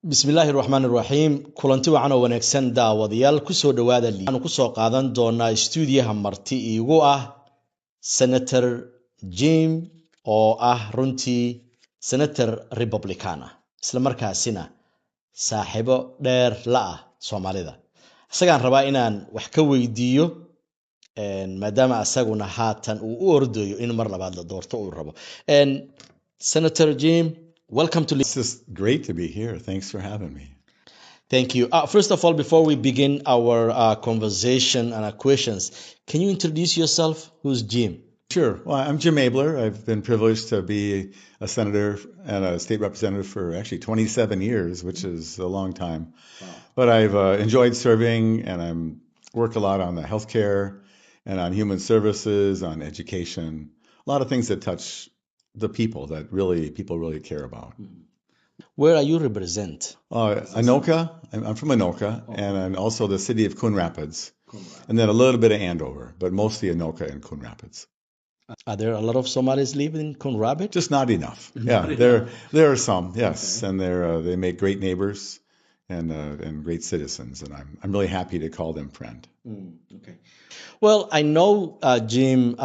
bismillaahi raxmaani raxiim kulanti wacan oo wanaagsan daawadayaal kusoo dhawaada waxaanu kusoo qaadan doonaa stuudiyaha marti iigu ah senator jim oo ah runtii senator republican isla markaasina saaxiibo dheer la ah Soomaalida isagaan rabaa inaan wax ka weydiiyo maadaama asaguna haatan uu u ordayo in mar labaad la doorto uu rabo senator jim, welcome to. It's just great to be here. Thanks for having me. Thank you. First of all, before we begin our conversation and our questions, can you introduce yourself? Who's Jim? Sure. Well, I'm Jim Abeler. I've been privileged to be a senator and a state representative for actually 27 years, which is a long time. Wow. But I've enjoyed serving, and I work a lot on the healthcare and on human services, on education, a lot of things that touch the people that people really care about. Where are you represent? Anoka. I'm from Anoka, and I'm also the city of Coon Rapids, and then a little bit of Andover, but mostly Anoka and Coon Rapids. Are there a lot of Somalis living in Coon Rapids? Just not enough. Yeah, there are some, yes, okay. And they make great neighbors and great citizens, and I'm really happy to call them friend. Okay. Well, I know, Jim,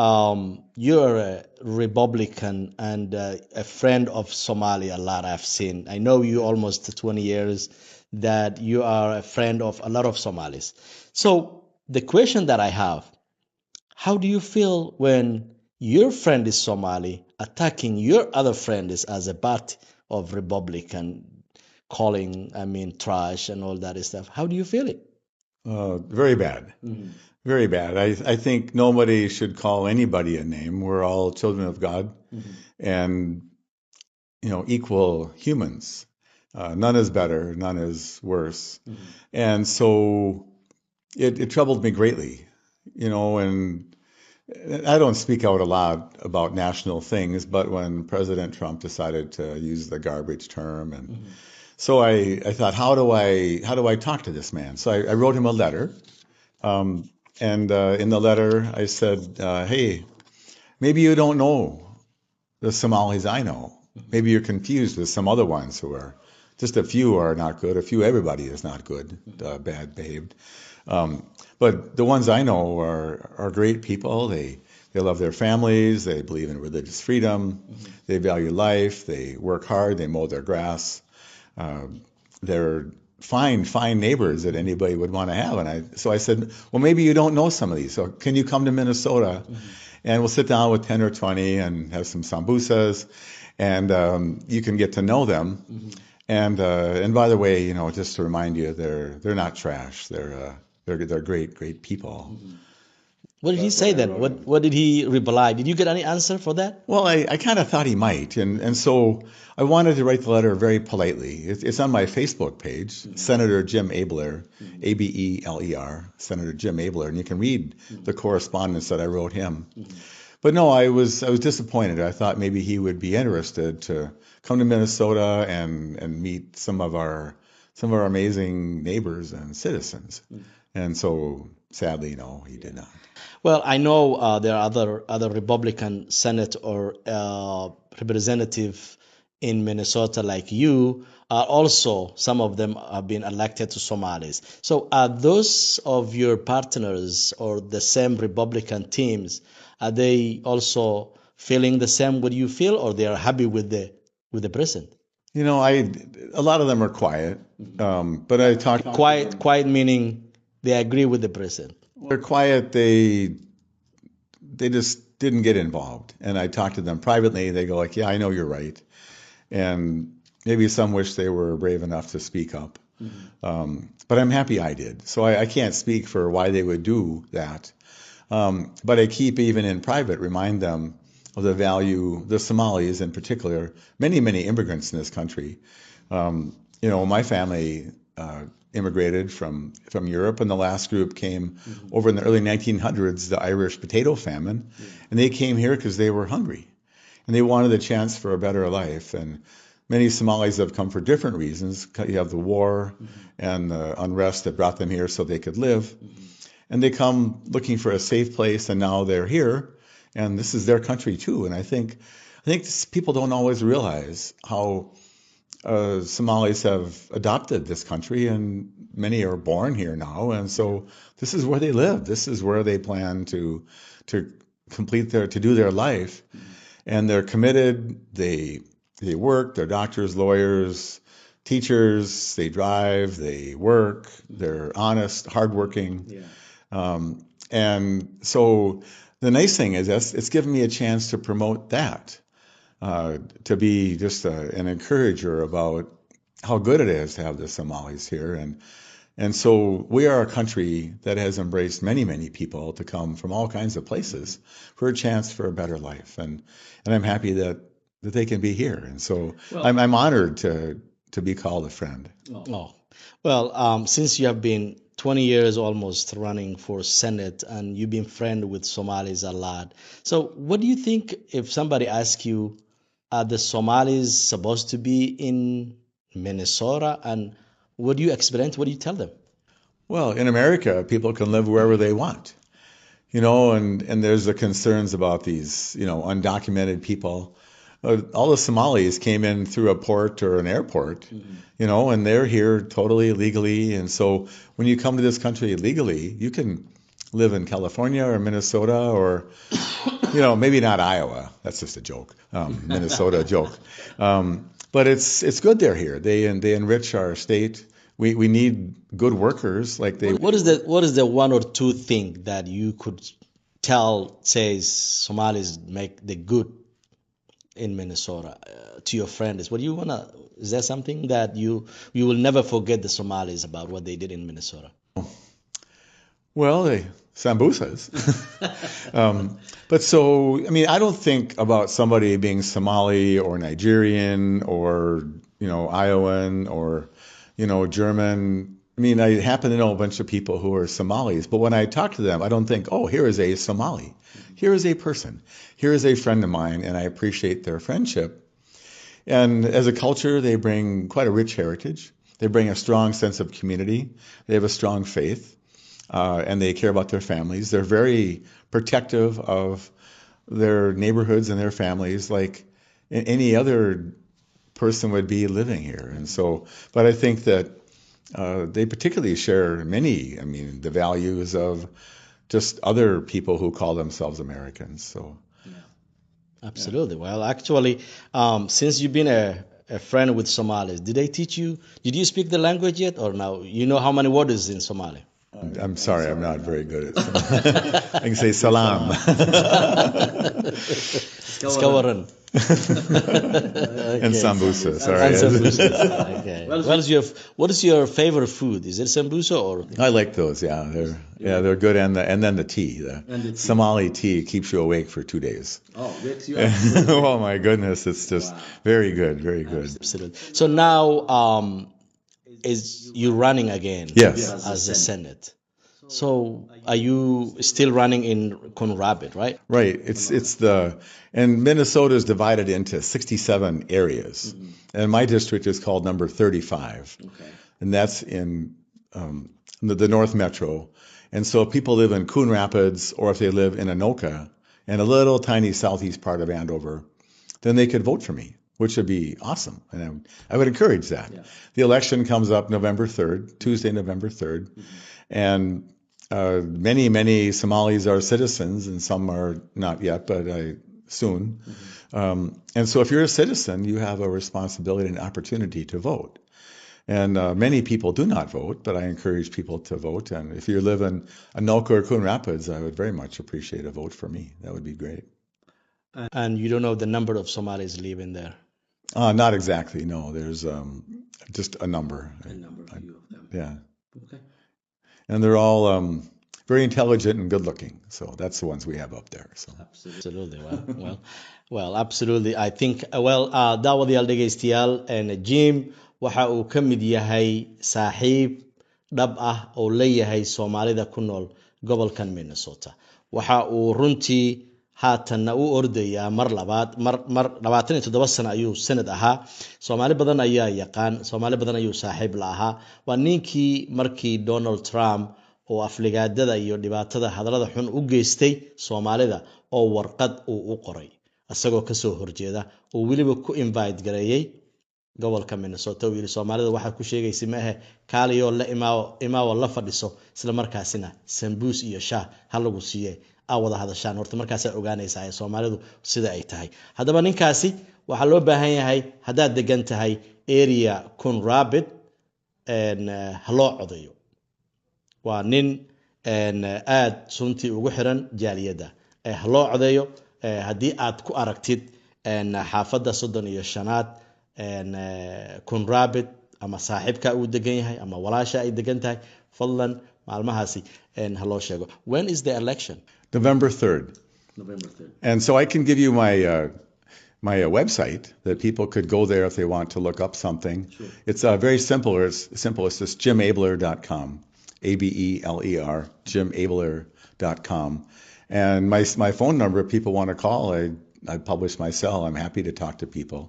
you're a Republican and a friend of Somalia. A lot I've seen. I know you almost 20 years that you are a friend of a lot of Somalis. So the question that I have, how do you feel when your friend is Somali attacking your other friend is as a party of Republican, calling, trash and all that stuff? How do you feel it? Very bad. Mm-hmm. Very bad. I think nobody should call anybody a name. We're all children of God, mm-hmm. and equal humans. None is better, none is worse. Mm-hmm. And so it troubled me greatly, and I don't speak out a lot about national things, but when President Trump decided to use the garbage term, and mm-hmm. so I thought, how do I talk to this man? So I wrote him a letter. And in the letter, I said, hey, maybe you don't know the Somalis I know. Maybe you're confused with some other ones who are, just a few are not good. Everybody is not good, bad behaved. But the ones I know are great people. They love their families. They believe in religious freedom. Mm-hmm. They value life. They work hard. They mow their grass. They're fine neighbors that anybody would want to have. And so I said, well, maybe you don't know some of these. So can you come to Minnesota, mm-hmm. and we'll sit down with 10 or 20 and have some sambusas, and you can get to know them. Mm-hmm. And by the way, just to remind you, they're not trash. They're great people. Mm-hmm. What did he say then? What did he reply? Did you get any answer for that? Well, I kind of thought he might. And so I wanted to write the letter very politely. It's on my Facebook page, mm-hmm. Senator Jim Abeler, mm-hmm. Abeler, Senator Jim Abeler. And you can read mm-hmm. the correspondence that I wrote him. Mm-hmm. But no, I was disappointed. I thought maybe he would be interested to come to Minnesota and meet some of our amazing neighbors and citizens. Mm-hmm. And so sadly, no, he did not. Well, I know there are other Republican Senate or representative in Minnesota like you. Also, some of them have been elected to Somalis. So are those of your partners or the same Republican teams, are they also feeling the same what you feel, or they are happy with the president? A lot of them are quiet, but I talked quiet meaning they agree with the president. They're quiet. They just didn't get involved. And I talked to them privately. They go like, yeah, I know you're right. And maybe some wish they were brave enough to speak up. Mm-hmm. But I'm happy I did. So I can't speak for why they would do that. But I keep, even in private, remind them of the value, the Somalis in particular, many immigrants in this country. My family immigrated from Europe, and the last group came mm-hmm. over in the early 1900s, the Irish potato famine, mm-hmm. and they came here because they were hungry, and they wanted a chance for a better life. And many Somalis have come for different reasons. You have the war mm-hmm. and the unrest that brought them here so they could live, mm-hmm. and they come looking for a safe place, and now they're here, and this is their country too. And I think people don't always realize how Somalis have adopted this country, and many are born here now, and so this is where they live. This is where they plan to do their life, and they're committed. They work. They're doctors, lawyers, teachers. They drive. They work. They're honest, hardworking. And so the nice thing is it's given me a chance to promote that. To be just an encourager about how good it is to have the Somalis here. And so we are a country that has embraced many, many people to come from all kinds of places for a chance for a better life. And I'm happy that they can be here. And so I'm honored to be called a friend. Oh, well, since you have been 20 years almost running for Senate and you've been friend with Somalis a lot. So what do you think if somebody asks you, are the Somalis supposed to be in Minnesota? And what do you explain? What do you tell them? Well, in America, people can live wherever they want, and there's the concerns about these, undocumented people. All the Somalis came in through a port or an airport, and they're here totally legally. And so when you come to this country legally, you can live in California or Minnesota or maybe not Iowa. That's just a joke. Minnesota joke. But it's good they're here. They enrich our state. We need good workers like they. What is the one or two thing that you could tell, say, Somalis make the good in Minnesota to your friends? What do you wanna? Is there something that you will never forget the Somalis about what they did in Minnesota? Well, sambusas. But so, I don't think about somebody being Somali or Nigerian or, Iowan or, German. I happen to know a bunch of people who are Somalis, but when I talk to them, I don't think, oh, here is a Somali. Here is a person. Here is a friend of mine, and I appreciate their friendship. And as a culture, they bring quite a rich heritage. They bring a strong sense of community. They have a strong faith. And they care about their families. They're very protective of their neighborhoods and their families like any other person would be living here. And so, but I think that they particularly share many, the values of just other people who call themselves Americans. So, absolutely. Well, actually, since you've been a friend with Somalis, did you speak the language yet or no? You know how many words in Somali? I'm sorry, I'm not very good at it. I can say salam. Skawaran. And sambusa, sorry. And sambusa. Okay. What is your favorite food? Is it sambusa or? I like those. Yeah, they're good. And then the tea. The Somali tea keeps you awake for 2 days. Oh, wakes you up. Oh my goodness, it's just very good, very good. Absolutely. So now, is you running again? Yes. As a Senate. So are you still running in Coon Rapids, right? Right. And Minnesota is divided into 67 areas. Mm-hmm. And my district is called number 35. Okay. And that's in the North Metro. And so if people live in Coon Rapids or if they live in Anoka and a little tiny southeast part of Andover, then they could vote for me, which would be awesome. And I would encourage that. Yeah. The election comes up November 3rd, Tuesday, November 3rd. Mm-hmm. And many, many Somalis are citizens, and some are not yet, but soon. Mm-hmm. And so if you're a citizen, you have a responsibility and opportunity to vote. And many people do not vote, but I encourage people to vote. And if you live in Anoka or Coon Rapids, I would very much appreciate a vote for me. That would be great. And you don't know the number of Somalis living there? Not exactly, no. There's just a number. A number, a few of them. Yeah. Okay. And they're all very intelligent and good looking. So that's the ones we have up there. So. Absolutely. Well, absolutely. I think, daawadayaal dhegaystayaal, Jim waxa uu ka mid yahay saaxiib dhab ah oo leeyahay Soomaalida ku nool gobolkan Minnesota. Waxa uu runtii haatanna u ordayaa mar 27 sano ayuu sanad ahaa. Soomaali badan ayaa yaqaan, Soomaali badan ayuu saaxiib la ahaa. Waa ninkii markii Donald Trump oo afligaadada iyo dhibaatada hadallada xun u geystay Soomaalida oo warqad uu u qoray asagoo ka soo horjeeda oo waliba ku invite gareeyay gobolka Minnesota wiil Soomaalida waxa ku sheegaysi ma aha kaaliyo la imaaw la fadhiso isla markaasina sambuus iyo shaah hal lagu siiyay wada hadashaan horta markaas ay ogaanaysaa Soomaalidu sida ay tahay hadaba ninkaasi waxa loo baahan yahay hadaad degan tahay area Coon Rapids haloo codayo waa nin aad suntii ugu xiran jaaliyada haloo codayo hadii aad ku aragtid xaafada 35aad Coon Rapids ama saaxiibka uu degan yahay ama walaasha ay degan tahay fadlan maalmahaasi haloo sheego. When is the election? November 3rd. November 3rd. And so I can give you my website that people could go there if they want to look up something. Sure. It's very simple. It's simple. It's just jimabeler.com. Abeler, jimabeler.com. And my phone number, if people want to call, I publish my cell. I'm happy to talk to people.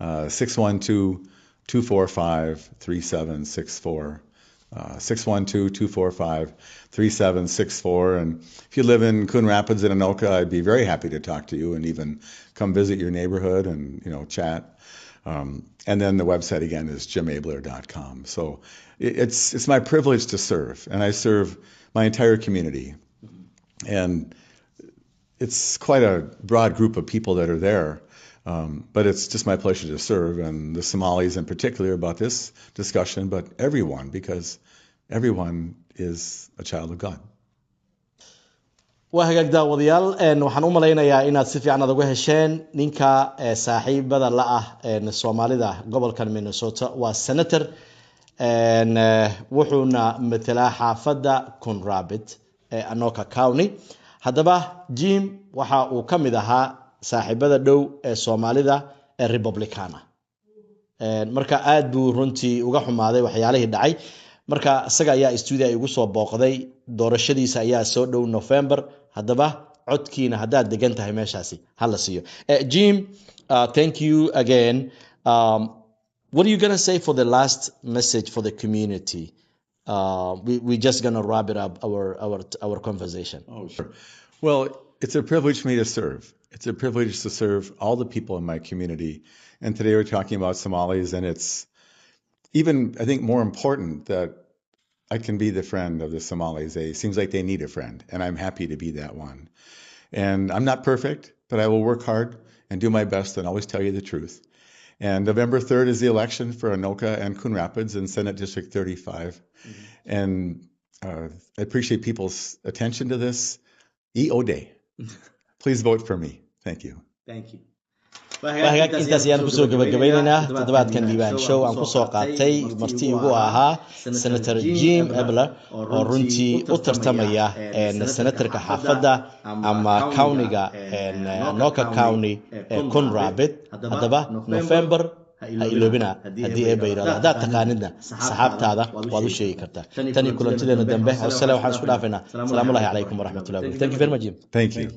612-245-3764. 612-245-3764. And if you live in Coon Rapids and Anoka, I'd be very happy to talk to you and even come visit your neighborhood and, chat. And then the website again is jimabeler.com. So it's my privilege to serve, and I serve my entire community. And it's quite a broad group of people that are there. But it's just my pleasure to serve, and the Somalis in particular about this discussion, but everyone, because everyone is a child of God. وهاجاك daawadayaal waxaan u maleynayaa inaad si fiican uga hesheen ninka saaxiibada la ah Soomaalida gobolka Minnesota waa senator wuxuuna matala xaafada Coon Rapids Anoka County hadaba Jim waxa uu kamid ahaa saaxiibada dhow Soomaalida Republicana marka aad buu runtii uga xumaaday waxyaalihii dhacay marka isaga ayaa studio ay ugu soo booqday doorashadiisa ayaa soo dhow November hadaba codkiina hadaad degan tahay meeshaasi hala siiyo. Jim, thank you again. What are you going to say for the last message for the community? We're just going to wrap it up our conversation. Oh, sure. Well, it's a privilege for me to serve. It's a privilege to serve all the people in my community. And today we're talking about Somalis, and it's even, I think, more important that I can be the friend of the Somalis. It seems like they need a friend, and I'm happy to be that one. And I'm not perfect, but I will work hard and do my best and always tell you the truth. And November 3rd is the election for Anoka and Coon Rapids in Senate District 35. Mm-hmm. And I appreciate people's attention to this. EO Day. Please vote for me. Thank you. Thank you. وهاجاك intaas ayaan kusoo gabagabaynaynaa toddobaadkan diiwaan show aan kusoo qaatay martii ugu ahaa Senator Jim Abeler oo runtii u tartamaya senatorka xaafadda ama countyga Anoka County Coon Rapids hadaba November ha iloobina hadii ay bayraado hadaad taqaanidna saxaabtaada waad u sheegi kartaa tani kulantideena dambe oo sala waxaan isku dhaafaynaa salaamu alaykum wa rahmatullahi wa barakatuh. Thank you very much, Jim. Thank you.